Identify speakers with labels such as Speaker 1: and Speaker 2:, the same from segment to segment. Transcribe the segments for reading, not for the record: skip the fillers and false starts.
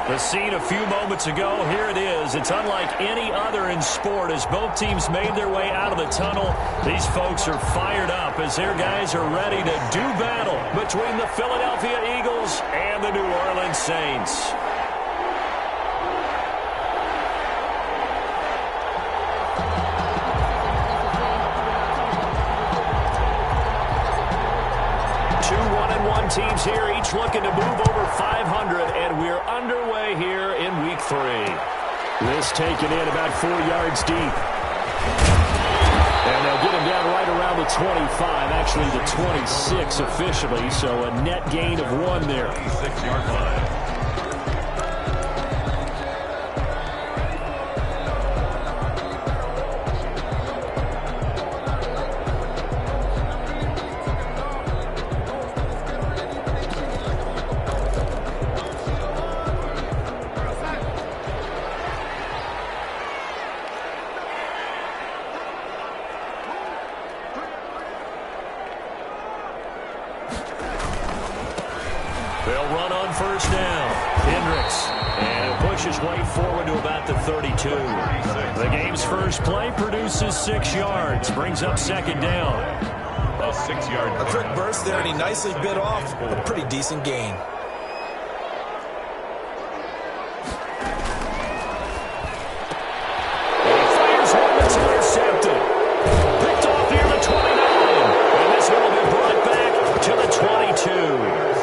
Speaker 1: The scene a few moments ago, here it is. It's unlike any other in sport as both teams made their way out of the tunnel. These folks are fired up as their guys are ready to do battle between the Philadelphia Eagles and the New Orleans Saints. Two 1-1 teams here, each looking to move over 500, and we're underway here in Week 3. This taken in about 4 yards deep. And they'll get him down right around the 25, actually the 26 officially, so a net gain of 1 there.
Speaker 2: 6-yard line.
Speaker 1: They'll run on first down. Hendricks. And he'll push his way forward to about the 32. The game's first play produces 6 yards. Brings up second down.
Speaker 2: A 6-yard.
Speaker 3: A quick burst there, and he nicely bit off a pretty decent gain.
Speaker 1: And he fires one that's intercepted. Picked off near the 29. And this one will be brought back to the 22.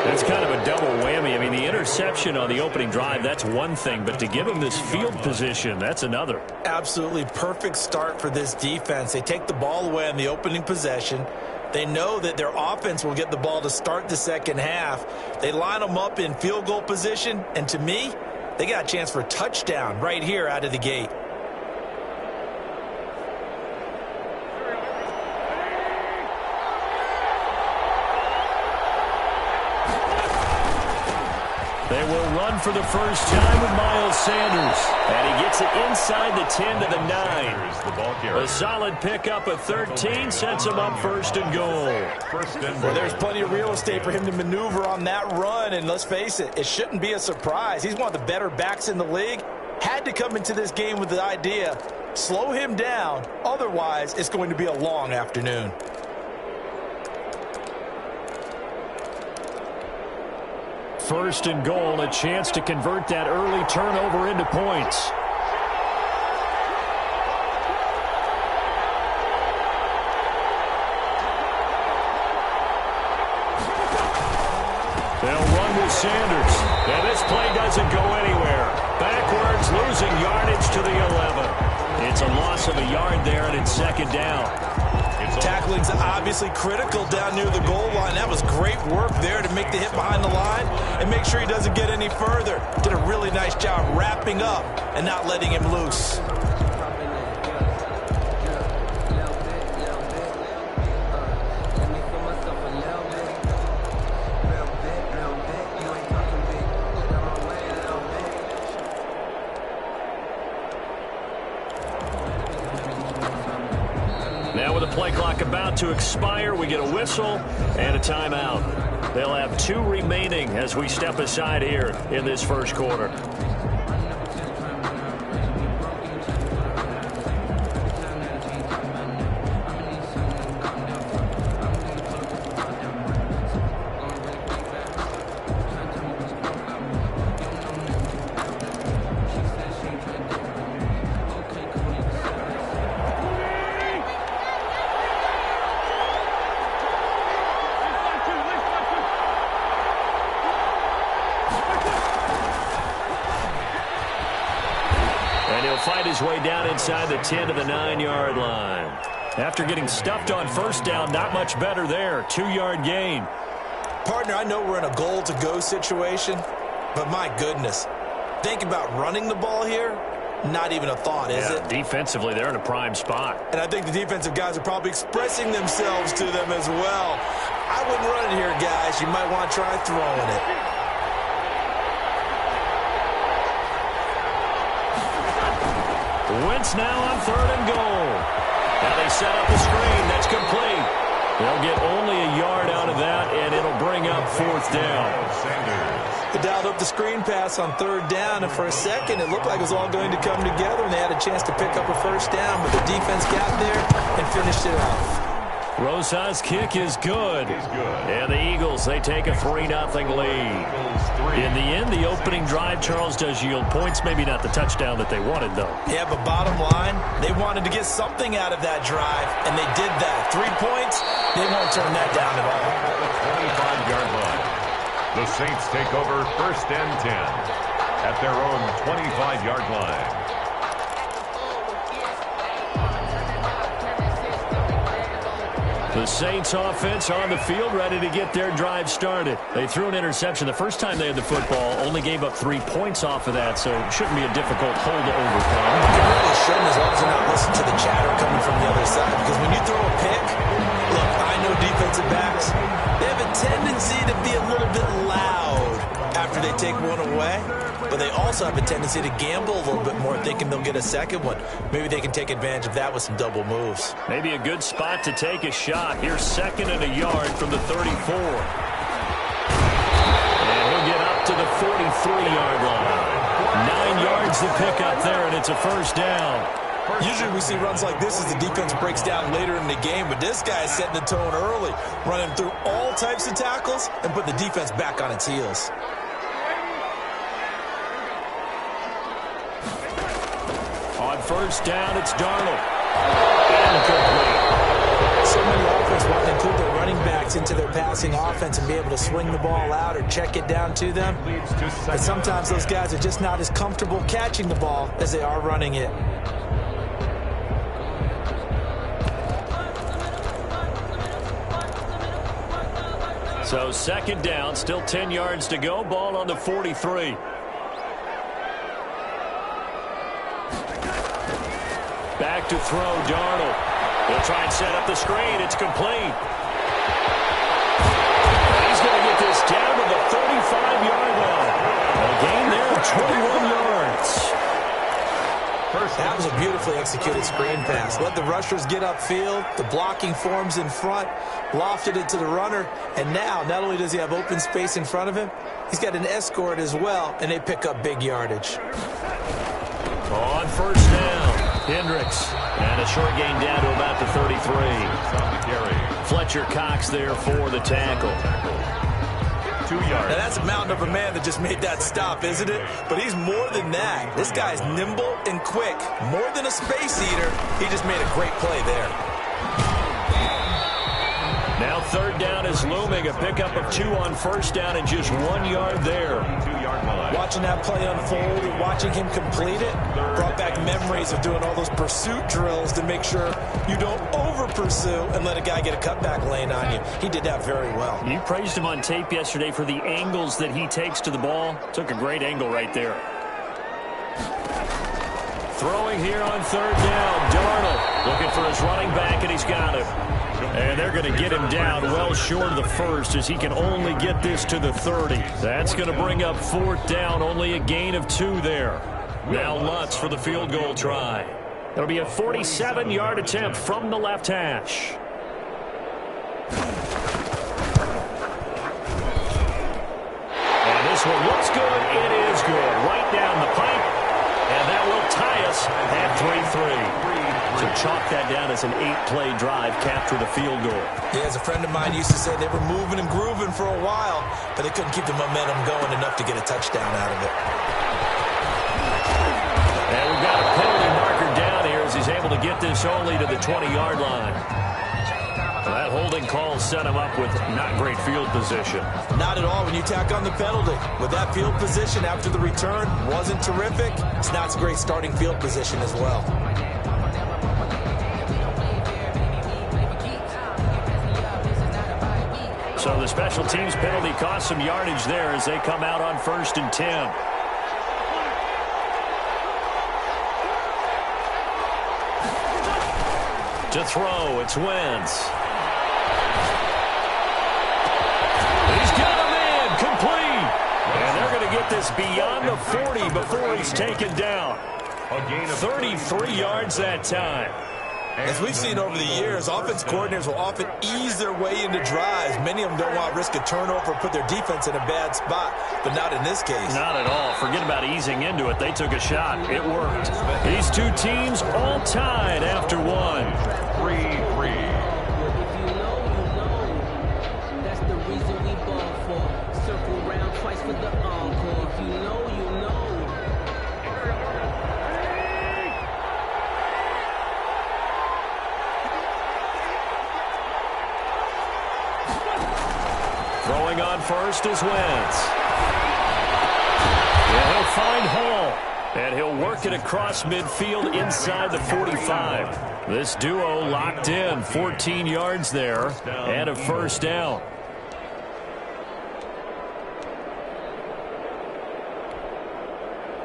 Speaker 1: That's kind of a double whammy. I mean, the interception on the opening drive, that's one thing. But to give him this field position, that's another.
Speaker 3: Absolutely perfect start for this defense. They take the ball away on the opening possession. They know that their offense will get the ball to start the second half. They line them up in field goal position. And to me, they got a chance for a touchdown right here out of the gate.
Speaker 1: They will run for the first time with Miles Sanders. And he gets it inside the 10 to the 9. A solid pickup of 13 sets him up first and goal.
Speaker 3: Well, there's plenty of real estate for him to maneuver on that run. And let's face it, it shouldn't be a surprise. He's one of the better backs in the league. Had to come into this game with the idea, slow him down. Otherwise, it's going to be a long afternoon.
Speaker 1: First and goal, a chance to convert that early turnover into points. They'll run with Sanders. And this play doesn't go anywhere. Backwards, losing yardage to the 11. It's a loss of a yard there, and it's second down.
Speaker 3: Tackling's obviously critical down near the goal line. That was great work there to make the hit behind the line and make sure he doesn't get any further. Did a really nice job wrapping up and not letting him loose.
Speaker 1: Now with the play clock about to expire, we get a whistle and a timeout. They'll have 2 remaining as we step aside here in this first quarter. Fight his way down inside the 10 to the 9-yard line. After getting stuffed on first down, not much better there. 2-yard gain.
Speaker 3: Partner, I know we're in a goal-to-go situation, but my goodness, think about running the ball here. Not even a thought, is it?
Speaker 1: Defensively, they're in a prime spot.
Speaker 3: And I think the defensive guys are probably expressing themselves to them as well. I wouldn't run it here, guys. You might want to try throwing it.
Speaker 1: Wentz now on 3rd and goal. Now they set up the screen. That's complete. They'll get only a yard out of that, and it'll bring up 4th down.
Speaker 3: They dialed up the screen pass on third down, and for a second, it looked like it was all going to come together, and they had a chance to pick up a first down, but the defense got there and finished it off.
Speaker 1: Rosas' kick is good. And the Eagles, they take a 3-0 lead. In the end, the opening drive, Charles, does yield points. Maybe not the touchdown that they wanted, though.
Speaker 3: Yeah, but bottom line, they wanted to get something out of that drive, and they did that. 3 points, they won't turn that down at all.
Speaker 2: At the 25-yard line, the Saints take over 1st and 10 at their own 25-yard line.
Speaker 1: The Saints offense on the field, ready to get their drive started. They threw an interception the first time they had the football, only gave up 3 points off of that, so it shouldn't be a difficult hole to overcome.
Speaker 3: It really shouldn't, as long as they're not listening to the chatter coming from the other side, because when you throw a pick, look, I know defensive backs, they have a tendency to be a little bit loud after they take one away, but they also have a tendency to gamble a little bit more, thinking they'll get a second one. Maybe they can take advantage of that with some double moves.
Speaker 1: Maybe a good spot to take a shot. Here's 2nd and a yard from the 34. And he'll get up to the 43-yard line. 9 yards to pick up there, and it's a first down.
Speaker 3: Usually we see runs like this as the defense breaks down later in the game, but this guy is setting the tone early, running through all types of tackles and put the defense back on its heels.
Speaker 1: On first down, it's Darnold. Incomplete.
Speaker 3: So many offenses want to include their running backs into their passing offense and be able to swing the ball out or check it down to them. But sometimes those guys are just not as comfortable catching the ball as they are running it.
Speaker 1: So 2nd down, still 10 yards to go. Ball on the 43. Back to throw, Darnold. He'll try and set up the screen. It's complete. And he's going to get this down to the 35-yard line. A gain there of 21 yards.
Speaker 3: That was a beautifully executed screen pass. Let the rushers get upfield. The blocking forms in front. Lofted it to the runner. And now, not only does he have open space in front of him, he's got an escort as well, and they pick up big yardage.
Speaker 1: On first down, Hendricks. And a short gain down to about the 33. Fletcher Cox there for the tackle.
Speaker 2: 2 yards.
Speaker 3: Now that's a mountain of a man that just made that stop, isn't it? But he's more than that. This guy's nimble and quick. More than a space eater. He just made a great play there.
Speaker 1: Now 3rd down is looming. A pickup of 2 on first down and just 1 yard there.
Speaker 2: 2-yard line.
Speaker 3: Watching that play unfold and watching him complete it brought back memories of doing all those pursuit drills to make sure you don't over-pursue and let a guy get a cutback lane on you. He did that very well.
Speaker 1: You praised him on tape yesterday for the angles that he takes to the ball. Took a great angle right there. Throwing here on 3rd down. Darnold looking for his running back, and he's got him. And they're going to get him down well short of the first as he can only get this to the 30. That's going to bring up 4th down, only a gain of 2 there. Now Lutz for the field goal try. It'll be a 47-yard attempt from the left hash. And this one looks good. It is good. Right down the pipe. And that will tie us at 3-3. So chalk that down as an 8-play drive, capture the field goal.
Speaker 3: Yeah, as a friend of mine used to say, they were moving and grooving for a while, but they couldn't keep the momentum going enough to get a touchdown out of it.
Speaker 1: And we've got a penalty marker down here as he's able to get this only to the 20-yard line. That holding call set him up with not great field position.
Speaker 3: Not at all when you tack on the penalty. With that field position after the return wasn't terrific, it's not a great starting field position as well.
Speaker 1: So the special teams penalty cost some yardage there as they come out on 1st and 10. To throw, it's Wentz. He's got him in, complete. And they're going to get this beyond the 40 before he's taken down. 33 yards that time.
Speaker 3: As we've seen over the years, offense coordinators will often ease their way into drives. Many of them don't want to risk a turnover or put their defense in a bad spot, but not in this case.
Speaker 1: Not at all. Forget about easing into it. They took a shot. It worked. These two teams all tied after one.
Speaker 2: 3-3.
Speaker 1: Throwing on first is Wentz. And he'll find Hall. And he'll work it across midfield inside the 45. This duo locked in. 14 yards there and a first down.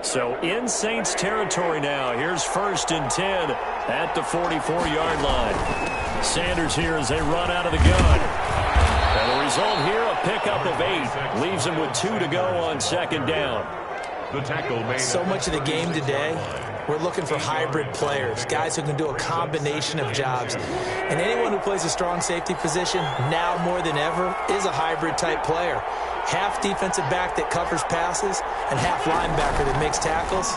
Speaker 1: So in Saints territory now. Here's 1st and 10 at the 44-yard line. Sanders here as they run out of the gun. And the result here, a pickup of 8. Leaves him with 2 to go on 2nd down.
Speaker 2: The tackle made.
Speaker 3: So much of the game today, we're looking for hybrid players, guys who can do a combination of jobs. And anyone who plays a strong safety position, now more than ever, is a hybrid-type player. Half defensive back that covers passes and half linebacker that makes tackles.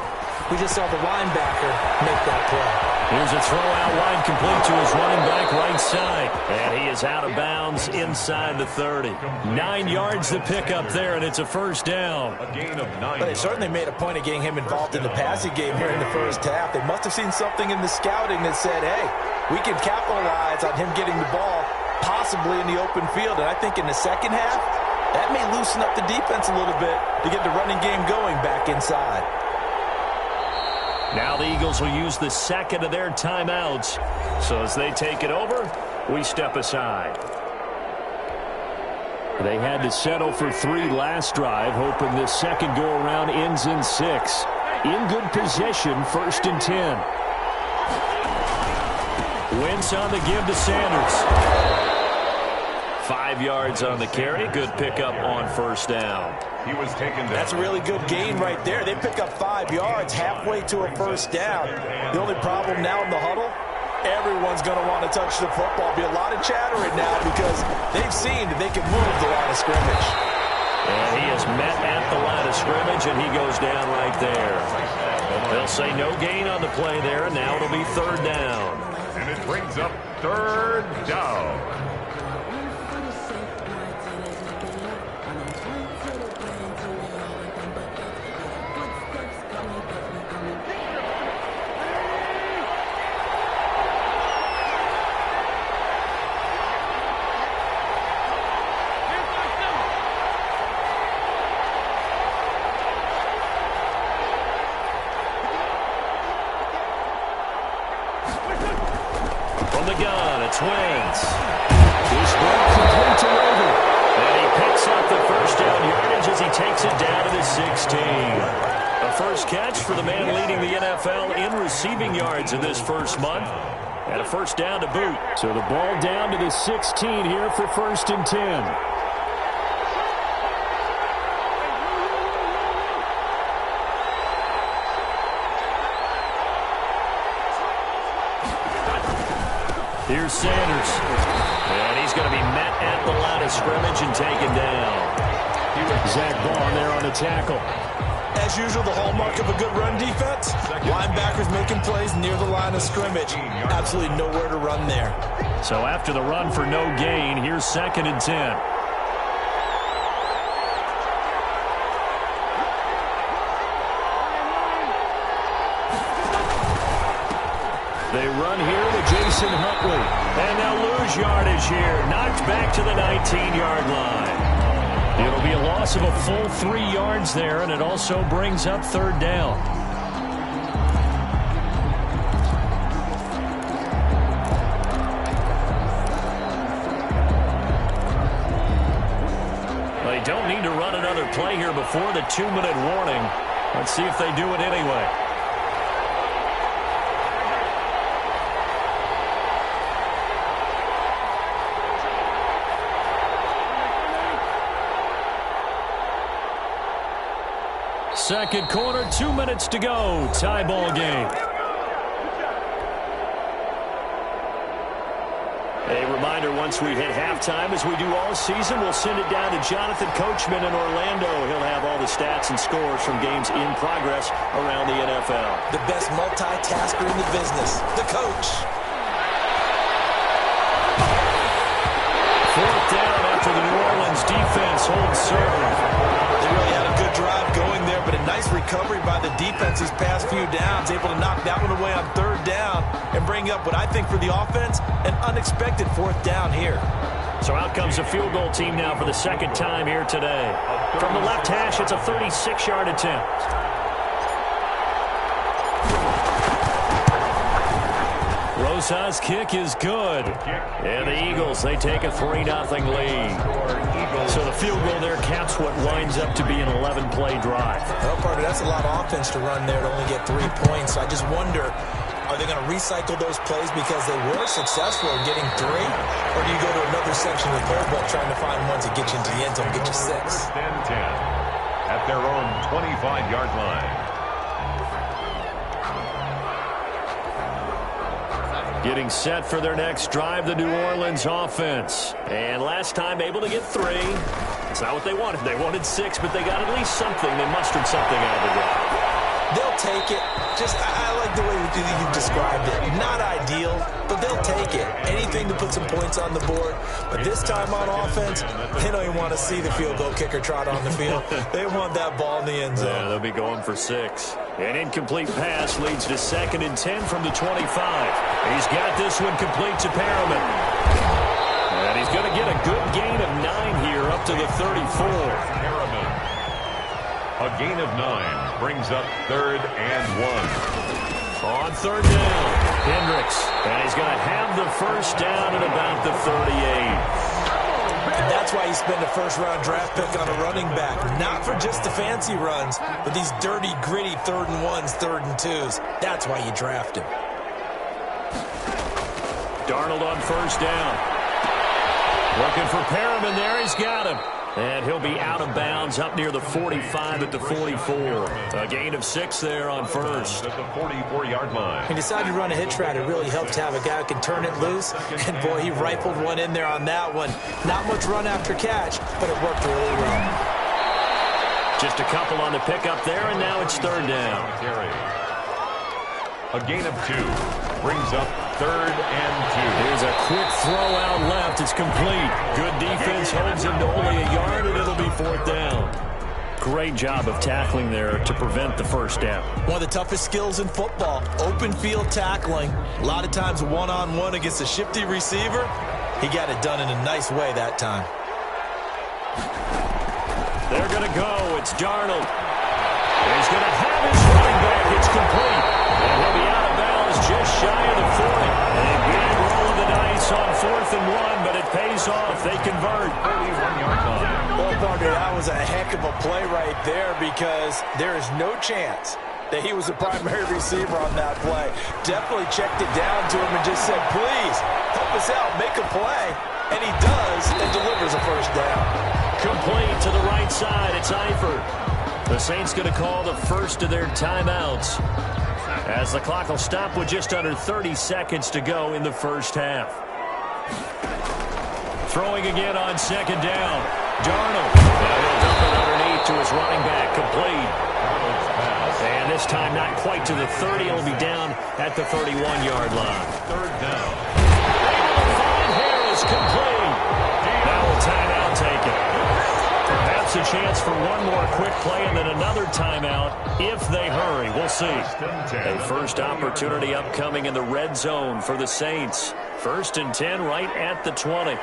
Speaker 3: We just saw the linebacker make that play.
Speaker 1: Here's a throw out wide, complete to his running back right side. And he is out of bounds inside the 30. 9 yards to pick up there, and it's a first down.
Speaker 2: A gain of 9.
Speaker 3: But they certainly made a point of getting him involved in the passing game here in the first half. They must have seen something in the scouting that said, hey, we can capitalize on him getting the ball possibly in the open field. And I think in the second half, that may loosen up the defense a little bit to get the running game going back inside.
Speaker 1: Now the Eagles will use the second of their timeouts. So as they take it over, we step aside. They had to settle for 3 last drive, hoping this second go-around ends in 6. In good position, 1st and 10. Wentz on the give to Sanders. 5 yards on the carry. Good pickup on first down.
Speaker 2: He was taken down.
Speaker 3: That's a really good gain right there. They pick up 5 yards halfway to a first down. The only problem now in the huddle, everyone's going to want to touch the football. Be a lot of chatter right now because they've seen that they can move the line of scrimmage.
Speaker 1: And he is met at the line of scrimmage, and he goes down right there. They'll say no gain on the play there, and now it'll be 3rd down.
Speaker 2: And it brings up 3rd down.
Speaker 1: From the gun, it's Wentz. This ball complete to Rover. And he picks up the first down yardage as he takes it down to the 16. A first catch for the man leading the NFL in receiving yards in this first month. And a first down to boot. So the ball down to the 16 here for 1st and 10. Here's Sanders. And he's going to be met at the line of scrimmage and taken down. Zach Bond there on the tackle.
Speaker 3: As usual, the hallmark of a good run defense, linebackers making plays near the line of scrimmage. Absolutely nowhere to run there.
Speaker 1: So after the run for no gain, here's 2nd and 10. They run here with Jason Huntley. And they'll lose yardage here. Knocked back to the 19-yard line. It'll be a loss of a full 3 yards there, and it also brings up 3rd down. They don't need to run another play here before the 2-minute warning. Let's see if they do it anyway. Second quarter, 2 minutes to go. Tie ball game. A reminder, once we hit halftime, as we do all season, we'll send it down to Jonathan Coachman in Orlando. He'll have all the stats and scores from games in progress around the NFL.
Speaker 3: The best multitasker in the business, the coach.
Speaker 1: Fourth down after the New Orleans defense holds serve.
Speaker 3: They really had a good drive going there, but a nice recovery by the defense these past few downs, able to knock that one away on third down and bring up what I think for the offense, an unexpected fourth down here.
Speaker 1: So out comes a field goal team now for the second time here today. From the left hash, it's a 36-yard attempt. Rosa's kick is good. And the Eagles, they take a 3-0 lead. So the field goal there caps what winds up to be an 11-play drive.
Speaker 3: Well, partner, that's a lot of offense to run there to only get 3 points. So I just wonder, are they going to recycle those plays because they were successful in getting 3? Or do you go to another section of the playbook trying to find ones that get you into the end zone, get you 6?
Speaker 2: 10 at their own 25-yard line.
Speaker 1: Getting set for their next drive, the New Orleans offense. And last time able to get 3. It's not what they wanted. They wanted 6, but they got at least something. They mustered something out of the drive.
Speaker 3: They'll take it. Just, I like the way you described it. Not ideal, but they'll take it. Anything to put some points on the board. But this time on offense, they don't even want to see the field goal kicker trot on the field. They want that ball in the end zone.
Speaker 1: Yeah, they'll be going for 6. An incomplete pass leads to 2nd and 10 from the 25. He's got this one complete to Perriman. And he's going to get a good gain of 9 here up to the 34.
Speaker 2: A gain of 9 brings up 3rd and 1.
Speaker 1: On 3rd down, Hendricks. And he's going to have the first down at about the 38.
Speaker 3: And that's why you spend a first-round draft pick on a running back. Not for just the fancy runs, but these dirty, gritty 3rd and 1s, 3rd and 2s. That's why you draft him.
Speaker 1: Darnold on first down. Looking for Perriman there. He's got him. And he'll be out of bounds up near the 45 at the 44. A gain of 6 there on first.
Speaker 2: At the 44-yard line.
Speaker 3: He decided to run a hitch route. It really helped to have a guy who can turn it loose. And, boy, he rifled one in there on that one. Not much run after catch, but it worked really well.
Speaker 1: Just a couple on the pickup there, and now it's 3rd down.
Speaker 2: A gain of 2 brings up 3rd and 2.
Speaker 1: Here's a quick throw out left. It's complete. Good defense holds him to only a yard, and it'll be 4th down. Great job of tackling there to prevent the first down.
Speaker 3: One of the toughest skills in football, open field tackling. A lot of times one-on-one against a shifty receiver. He got it done in a nice way that time.
Speaker 1: They're going to go. It's Darnold. He's going to have his running back. It's complete. And he'll be out of bounds just shy of the 40. And a big roll of the dice on 4th and 1, but it pays off. They convert.
Speaker 2: 31-yard line.
Speaker 3: Well, partner, that was a heck of a play right there because there is no chance that he was the primary receiver on that play. Definitely checked it down to him and just said, please, help us out, make a play. And he does and delivers a first down.
Speaker 1: Complete to the right side. It's Eifert. The Saints going to call the first of their timeouts as the clock will stop with just under 30 seconds to go in the first half. Throwing again on 2nd down. Darnold. And he'll dump it underneath to his running back. Complete. And this time not quite to the 30. It'll be down at the 31-yard line.
Speaker 2: 3rd down.
Speaker 1: Able to find Harris. Complete. Now a timeout taken. Perhaps a chance for one more quick play and then another timeout if they hurry. We'll see. A first opportunity upcoming in the red zone for the Saints. 1st and 10 right at the 20.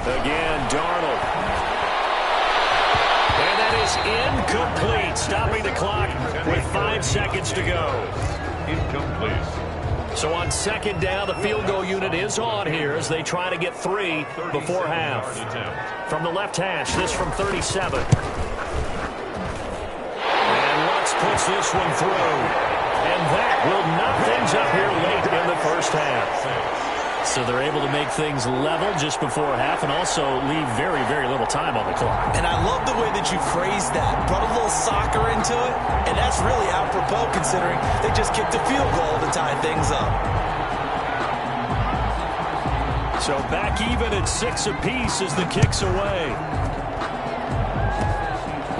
Speaker 1: Again, Darnold. And that is incomplete, stopping the clock with 5 seconds to go.
Speaker 2: Incomplete.
Speaker 1: So on 2nd down, the field goal unit is on here as they try to get 3 before half. From the left hash, this from 37. And Lutz puts this one through. And that will knock things up here late in the first half. So they're able to make things level just before half and also leave very, very little time on the clock.
Speaker 3: And I love the way that you phrased that. Brought a little soccer into it, and that's really apropos considering they just kicked a field goal to tie things up.
Speaker 1: So back even at 6 apiece as the kick's away.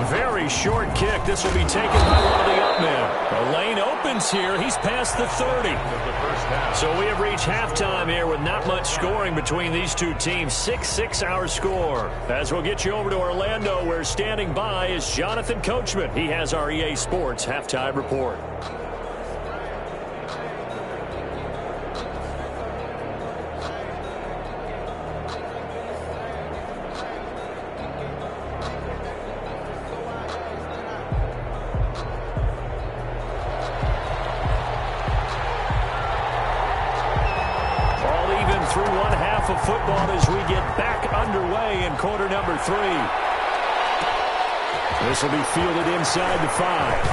Speaker 1: Very short kick. This will be taken by one of the up men. The lane opens here. He's past the 30. So we have reached halftime here with not much scoring between these two teams. 6-6 our score. As we'll get you over to Orlando, where standing by is Jonathan Coachman. He has our EA Sports halftime report. Of football as we get back underway in quarter number 3. This will be fielded inside the 5.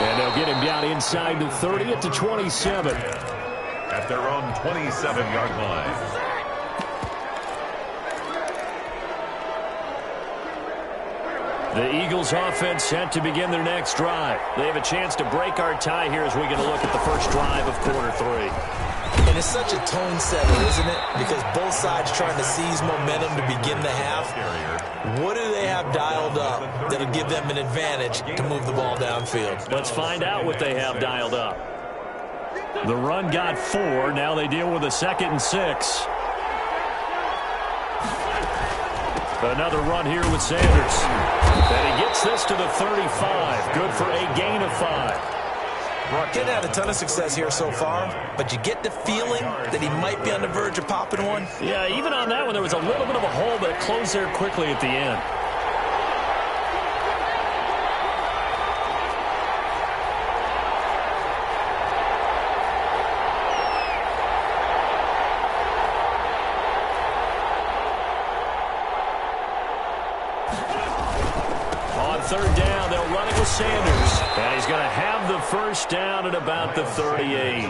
Speaker 1: And they'll get him down inside the 30 at the 27.
Speaker 2: At their own 27-yard line.
Speaker 1: The Eagles offense set to begin their next drive. They have a chance to break our tie here as we get a look at the first drive of quarter 3.
Speaker 3: And it's such a tone setter, isn't it? Because both sides trying to seize momentum to begin the half. What do they have dialed up that'll give them an advantage to move the ball downfield?
Speaker 1: Let's find out what they have dialed up. The run got 4. Now they deal with a 2nd and 6. Another run here with Sanders. And he gets this to the 35. Good for a gain of 5.
Speaker 3: Didn't have a ton of success here so far, but you get the feeling that he might be on the verge of popping one.
Speaker 1: Yeah, even on that one, there was a little bit of a hole, but it closed there quickly at the end. On 3rd down, they'll run it with Sanders. And he's going to have the first down at about the 38.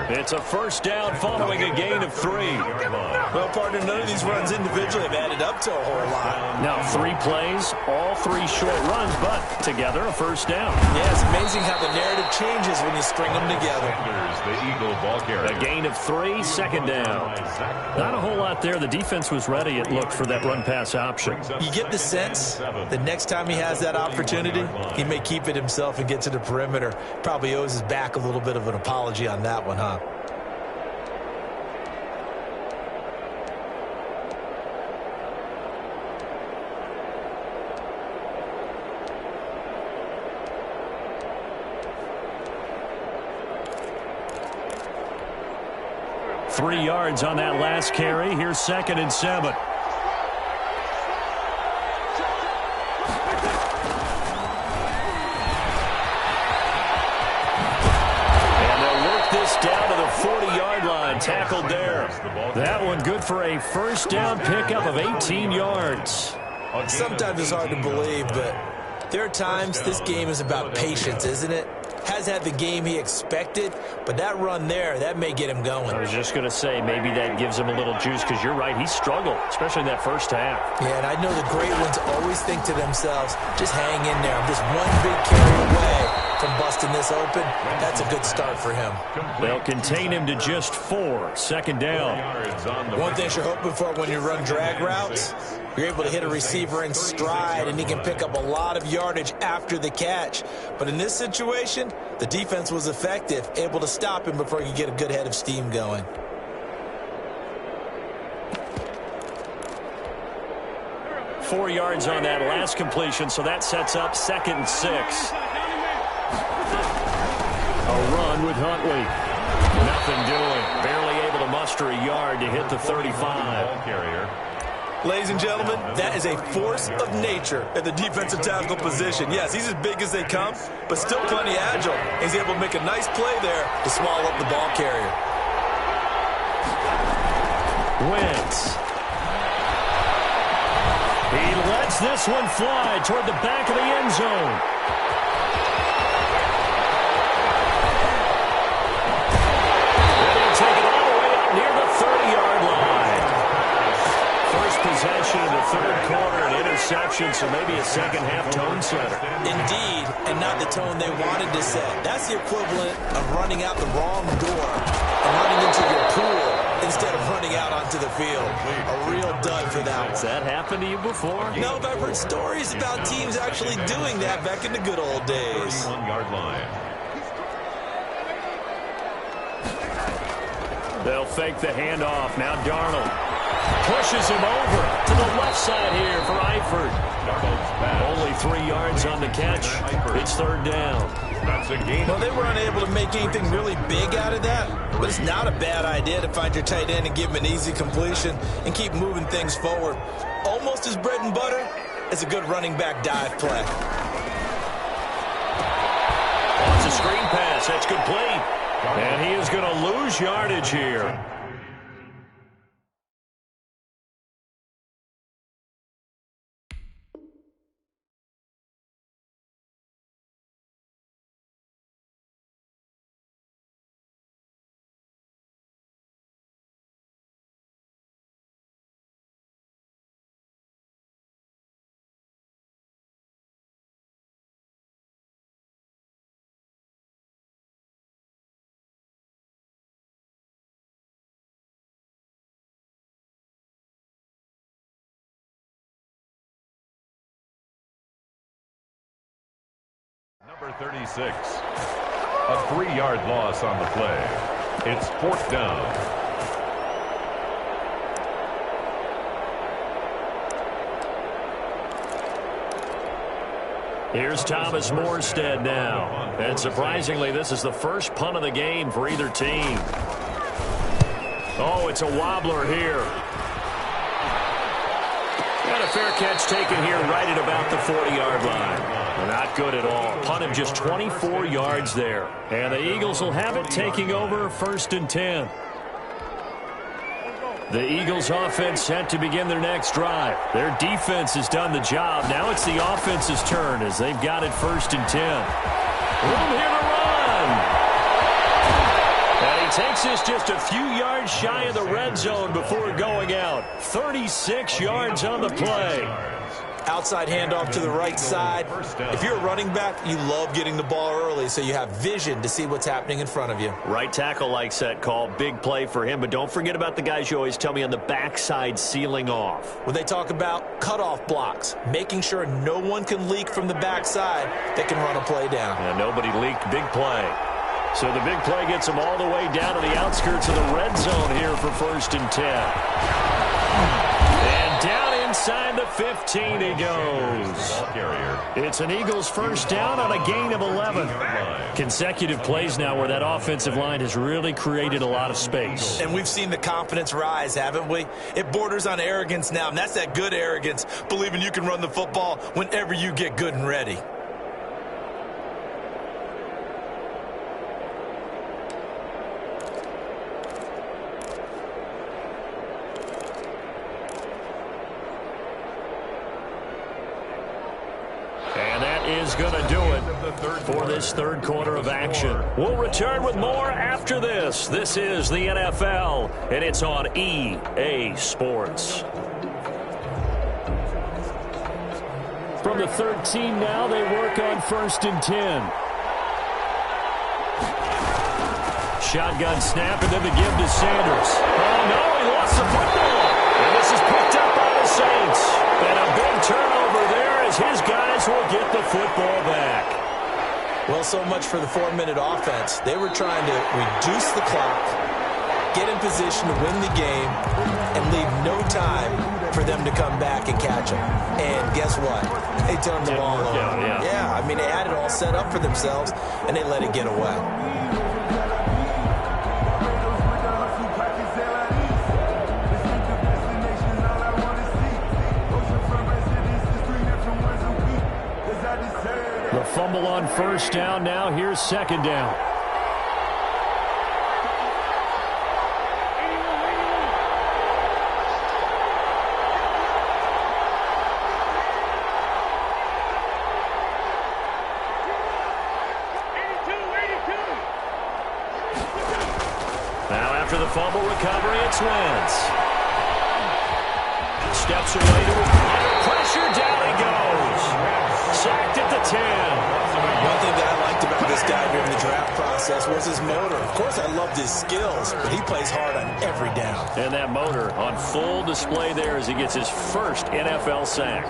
Speaker 1: It's a first down following a gain of 3.
Speaker 3: Well, partner, none of these runs individually have added up to a whole lot.
Speaker 1: Now 3 plays, all 3 short runs, but together a first down.
Speaker 3: Yeah, it's amazing how the narrative changes when you string them together.
Speaker 2: The Eagle ball carrier.
Speaker 1: A gain of 3, 2nd down. Not a whole lot there. The defense was ready, it looked, for that run-pass option.
Speaker 3: You get the sense the next time he has that opportunity, he may keep it himself and get to the perimeter. Probably owes his back a little bit of an apology on that one, huh?
Speaker 1: Three yards on that last carry. Here's 2nd and 7. Down to the 40-yard line, tackled there. That one good for a first down pickup of 18 yards.
Speaker 3: Sometimes it's hard to believe, but there are times this game is about patience, isn't it? Has had the game he expected, but that run there, that may get him going.
Speaker 1: I was just going to say, maybe that gives him a little juice, because you're right, he struggled, especially in that first half.
Speaker 3: Yeah, and I know the great ones always think to themselves, just hang in there. I'm just one big carry away from busting this open. That's a good start for him.
Speaker 1: They'll contain him to just 4. 2nd down.
Speaker 3: One thing you're hoping for when you run drag routes, you're able to hit a receiver in stride, and he can pick up a lot of yardage after the catch. But in this situation, the defense was effective, able to stop him before he could get a good head of steam going.
Speaker 1: Four yards on that last completion, so that sets up 2nd and 6. A run with Huntley. Nothing doing. Barely able to muster a yard to hit the 35.
Speaker 3: Ladies and gentlemen, that is a force of nature at the defensive tackle position. Yes, he's as big as they come, but still plenty agile. He's able to make a nice play there to swallow up the ball carrier.
Speaker 1: Wentz. He lets this one fly toward the back of the end zone. And he'll take possession in the third quarter, an interception, so maybe a second-half tone setter.
Speaker 3: Indeed, and not the tone they wanted to set. That's the equivalent of running out the wrong door and running into your pool instead of running out onto the field. A real dud for that one.
Speaker 1: Has that happened to you before?
Speaker 3: No, but I've heard stories about teams actually doing that back in the good old days.
Speaker 2: 31-yard line.
Speaker 1: They'll fake the handoff. Now Darnold pushes him over to the left side here for Eifert. Only 3 yards on the catch. It's third down.
Speaker 2: That's a game.
Speaker 3: Well, they were unable to make anything really big out of that, but it's not a bad idea to find your tight end and give him an easy completion and keep moving things forward. Almost as bread and butter as a good running back dive play.
Speaker 1: It's a screen pass. That's complete. And he is going to lose yardage here.
Speaker 2: Number 36. A 3-yard loss on the play. It's fourth down.
Speaker 1: Here's Thomas Morstead now. And surprisingly, this is the first punt of the game for either team. Oh, it's a wobbler here. And a fair catch taken here right at about the 40-yard line. Not good at all. Punt of just 24 yards there. And the Eagles will have it taking over first and 10. The Eagles offense set to begin their next drive. Their defense has done the job. Now it's the offense's turn as they've got it first and 10. Room here to run. And he takes this just a few yards shy of the red zone before going out. 36 yards on the play.
Speaker 3: Outside handoff to the right side. If you're a running back, you love getting the ball early so you have vision to see what's happening in front of you.
Speaker 1: Right tackle likes that call. Big play for him. But don't forget about the guys you always tell me on the backside sealing off.
Speaker 3: When they talk about cutoff blocks, making sure no one can leak from the backside that can run a play down.
Speaker 1: And nobody leaked. Big play. So the big play gets them all the way down to the outskirts of the red zone here for first and 10. And down inside the 15 he goes. It's an Eagles first down on a gain of 11. Consecutive plays now where that offensive line has really created a lot of space.
Speaker 3: And we've seen the confidence rise, haven't we? It borders on arrogance now, and that's that good arrogance, believing you can run the football whenever you get good and ready.
Speaker 1: Is going to do it for this third quarter of action. We'll return with more after this. This is the NFL, and it's on EA Sports. From the 13 now, they work on first and 10. Shotgun snap, and then the give to Sanders. Oh, no, he lost the football. And this is picked up by the Saints. And a big turnover there as his guys will get the football back.
Speaker 3: Well, so much for the 4-minute offense. They were trying to reduce the clock, get in position to win the game, and leave no time for them to come back and catch them. And guess what? They turned the ball over. Yeah, I mean, they had it all set up for themselves, and they let it get away.
Speaker 1: The fumble on first down. Now here's second down. Now after the fumble recovery, it's Wentz. steps away to it. Under pressure, down he goes. Sacked at the 10.
Speaker 3: One thing that I liked about this guy during the draft process was his motor. Of course, I loved his skills, but he plays hard on every down.
Speaker 1: And that motor on full display there as he gets his first NFL sack.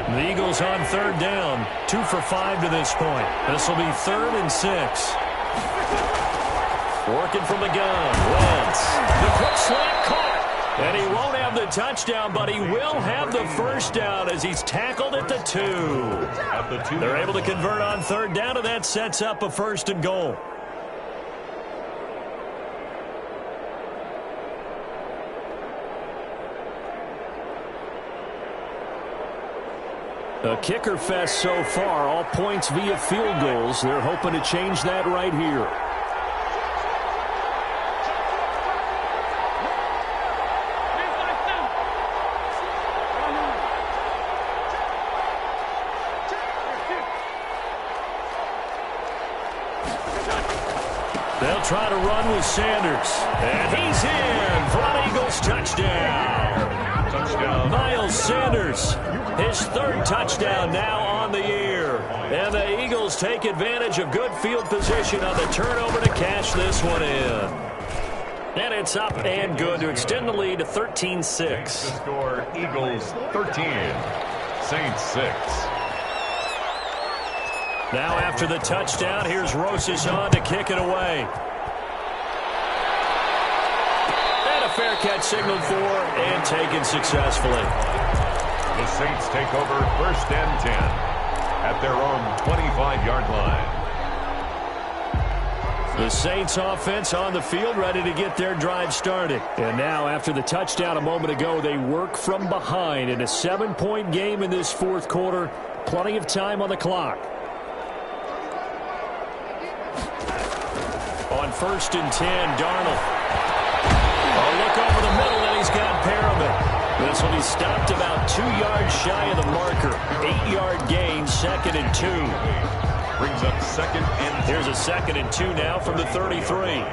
Speaker 1: The Eagles on third down. 2 for 5 to this point. This will be 3rd and 6. Working from the gun. Wentz. The quick slant caught. And he won't have the touchdown, but he will have the first down as he's tackled at the 2. They're able to convert on third down, and that sets up a 1st and goal. A kicker fest so far, all points via field goals. They're hoping to change that right here. They'll try to run with Sanders. And he's in for an Eagles touchdown. Touchdown. Miles Sanders, his 3rd touchdown now on the year. And the Eagles take advantage of good field position on the turnover to cash this one in. And it's up and good to extend the lead to 13-6.
Speaker 2: The score, Eagles 13, Saints 6.
Speaker 1: Now after the touchdown, here's Rosas on to kick it away. And a fair catch signaled for and taken successfully.
Speaker 2: The Saints take over 1st and 10 at their own 25-yard line.
Speaker 1: The Saints offense on the field ready to get their drive started. And now after the touchdown a moment ago, they work from behind in a 7-point game in this 4th quarter. Plenty of time on the clock. On 1st and 10, Darnold. A look over the middle, and he's got Perriman. This will be stopped about 2 yards shy of the marker. 8-yard gain, 2nd and 2.
Speaker 2: Brings up 2nd and 2.
Speaker 1: Here's a 2nd and 2 now from the 33. And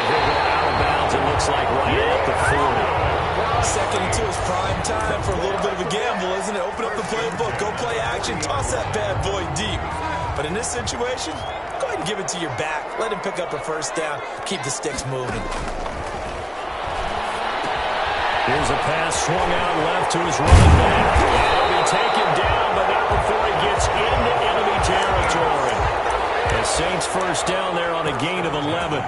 Speaker 1: he'll go out of bounds, it looks like, right at the 40.
Speaker 3: 2nd and 2 is prime time for a little bit of a gamble, isn't it? Open up the playbook, go play action, toss that bad boy deep. But in this situation, go ahead and give it to your back. Let him pick up a 1st down. Keep the sticks moving.
Speaker 1: Here's a pass swung out left to his running back. He'll be taken down, but not before he gets into enemy territory. The Saints 1st down there on a gain of 11.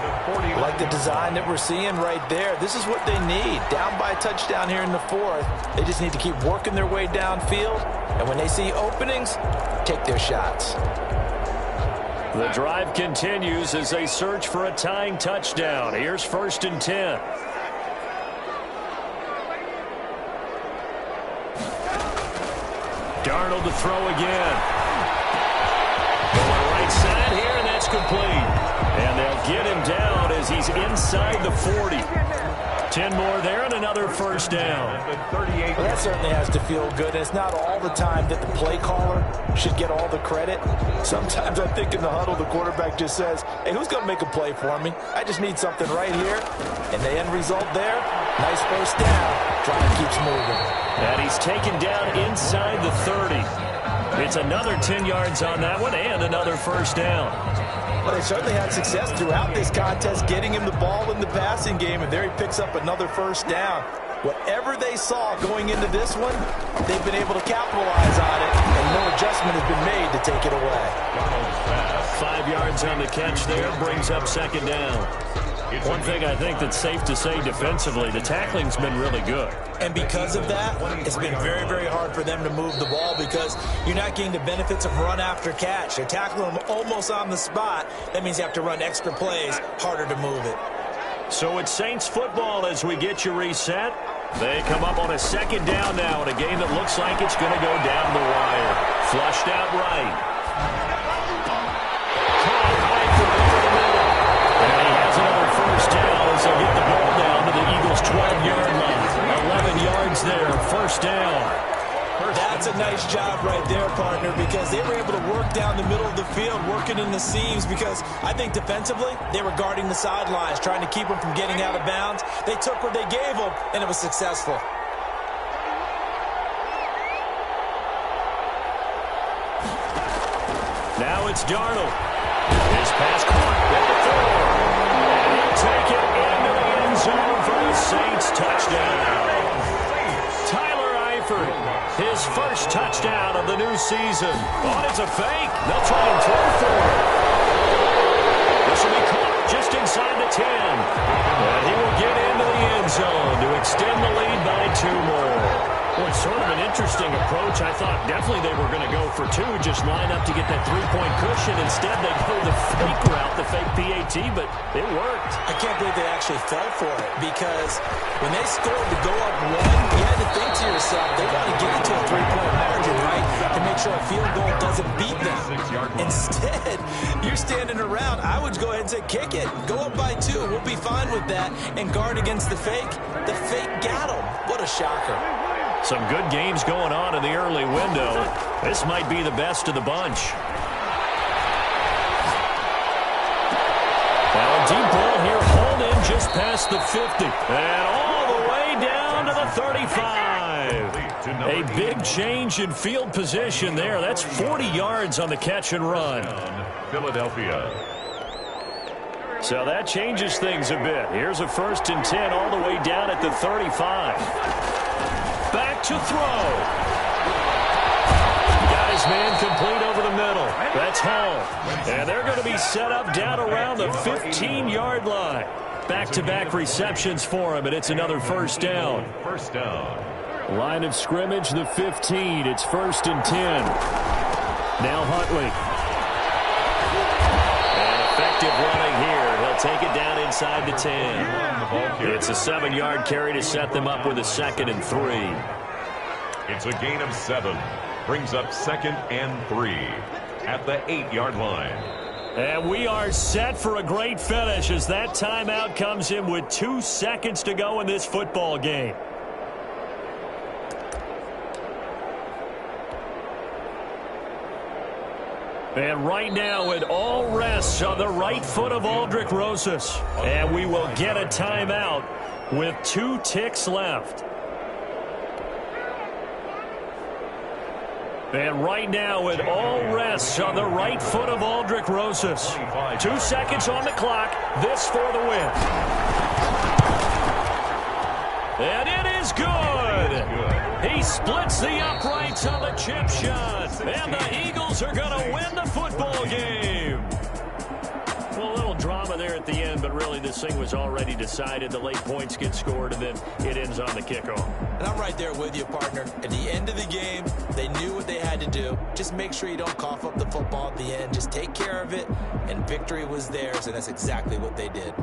Speaker 3: Like the design that we're seeing right there. This is what they need. Down by a touchdown here in the 4th. They just need to keep working their way downfield. And when they see openings, take their shots.
Speaker 1: The drive continues as they search for a tying touchdown. Here's 1st and 10. Darnold to throw again. Going right side here, and that's complete. And they'll get him down as he's inside the 40. 10 more there and another 1st down.
Speaker 3: Well, that certainly has to feel good. It's not all the time that the play caller should get all the credit. Sometimes I think in the huddle, the quarterback just says, hey, who's going to make a play for me? I just need something right here. And the end result there, nice 1st down. Drive keeps moving.
Speaker 1: And he's taken down inside the 30. It's another 10 yards on that one and another 1st down.
Speaker 3: Well, they certainly had success throughout this contest getting him the ball in the passing game, and there he picks up another 1st down. Whatever they saw going into this one, they've been able to capitalize on it, and no adjustment has been made to take it away.
Speaker 1: 5 yards on the catch there, brings up 2nd down. One thing I think that's safe to say defensively, the tackling's been really good.
Speaker 3: And because of that, it's been very, very hard for them to move the ball because you're not getting the benefits of run after catch. They're tackling them almost on the spot. That means you have to run extra plays, harder to move it.
Speaker 1: So it's Saints football as we get you reset. They come up on a 2nd down now in a game that looks like it's going to go down the wire. Flushed out right. Caught right from over the middle. And he has another 1st down as
Speaker 3: the seams because I think defensively they were guarding the sidelines, trying to keep them from getting out of bounds. They took what they gave them, and it was successful.
Speaker 1: Now it's Darnold. His pass caught at the 4. And he'll take it into the end zone for the Saints touchdown. Tyler Eifert, his first touchdown of the new season. Oh, it's a fake. They'll try and throw for it. This will be caught just inside the 10. And he will get into the end zone to extend the lead by 2 more. Well, it's sort of an interesting approach. I thought definitely they were going to go for 2, just line up to get that 3-point cushion. Instead, they go the fake route, the fake PAT, but it worked.
Speaker 3: I can't believe they actually fell for it because when they scored to go up 1, you had to think to yourself, they want to get into a 3-point margin, right, to make sure a field goal doesn't beat them. Instead, you're standing around. I would go ahead and say, kick it. Go up by 2. We'll be fine with that and guard against the fake. The fake got them. What a shocker.
Speaker 1: Some good games going on in the early window. This might be the best of the bunch. Now a deep ball here, hauled in just past the 50. And all the way down to the 35. A big change in field position there. That's 40 yards on the catch and run.
Speaker 2: Philadelphia.
Speaker 1: So that changes things a bit. Here's a 1st and 10 all the way down at the 35. Back to throw. Got his man complete over the middle. That's Hall. And they're going to be set up down around the 15-yard line. Back-to-back receptions for him, and it's another 1st down.
Speaker 2: First down.
Speaker 1: Line of scrimmage, the 15. It's 1st and 10. Now Huntley. And effective running here. He'll take it down inside the 10. It's a 7-yard carry to set them up with a 2nd and 3.
Speaker 2: It's a gain of 7. Brings up 2nd and 3 at the 8-yard line.
Speaker 1: And we are set for a great finish as that timeout comes in with 2 seconds to go in this football game. And right now it all rests on the right foot of Aldrick Rosas. And we will get a timeout with 2 ticks left. And right now it all rests on the right foot of Aldrick Rosas. 2 seconds on the clock. This for the win. And it is good. He splits the uprights on the chip shot. And the Eagles are going to win the football game. Well, a little drama there at the end, but really this thing was already decided. The late points get scored, and then it ends on the kickoff.
Speaker 3: And I'm right there with you, partner. At the end of the game, they knew what they had to do. Just make sure you don't cough up the football at the end. Just take care of it, and victory was theirs, and that's exactly what they did.